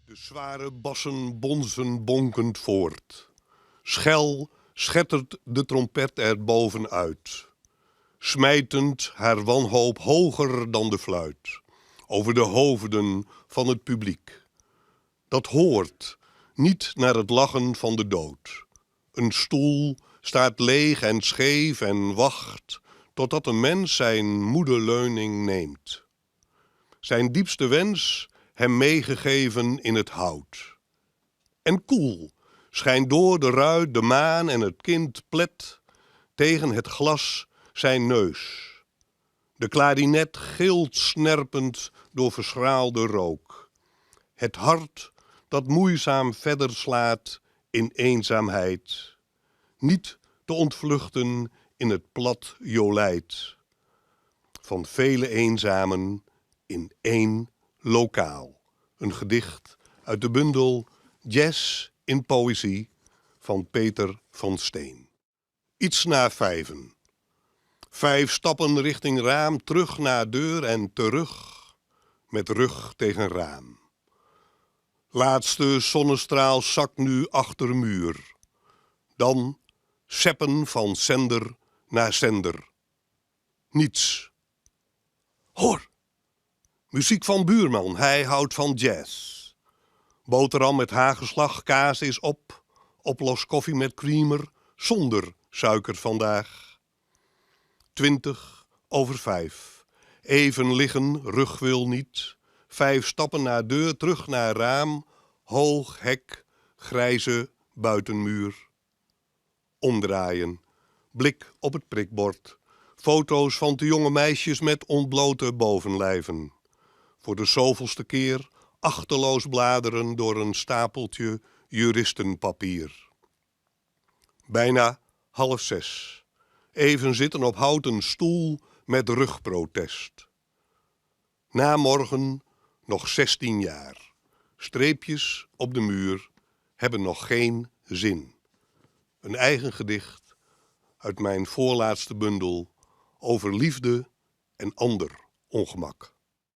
De zware bassen bonzen bonkend voort. Schel schettert de trompet er bovenuit, smijtend haar wanhoop hoger dan de fluit, over de hoofden van het publiek. Dat hoort niet naar het lachen van de dood. Een stoel staat leeg en scheef en wacht totdat een mens zijn moede leuning neemt. Zijn diepste wens hem meegegeven in het hout. En koel schijnt door de ruit de maan en het kind plet tegen het glas zijn neus. De klarinet gilt snerpend door verschraalde rook. Het hart dat moeizaam verder slaat in eenzaamheid. Niet te ontvluchten in het plat jolijt. Van vele eenzamen in één lokaal. Een gedicht uit de bundel Jazz in Poëzie van Peter van Steen. Iets na 5. 5 stappen richting raam, terug naar deur en terug, met rug tegen raam. Laatste zonnestraal zakt nu achter muur. Dan seppen van zender naar zender. Niets. Hoor! Muziek van buurman, hij houdt van jazz. Boterham met hagelslag, kaas is op. Oplos koffie met creamer, zonder suiker vandaag. 5:20. Even liggen, rug wil niet. 5 stappen naar deur, terug naar raam. Hoog hek, grijze buitenmuur. Omdraaien, blik op het prikbord. Foto's van te jonge meisjes met ontblote bovenlijven. Voor de zoveelste keer achteloos bladeren door een stapeltje juristenpapier. Bijna 5:30. Even zitten op houten stoel met rugprotest. Na morgen nog 16 jaar. Streepjes op de muur hebben nog geen zin. Een eigen gedicht uit mijn voorlaatste bundel over liefde en ander ongemak.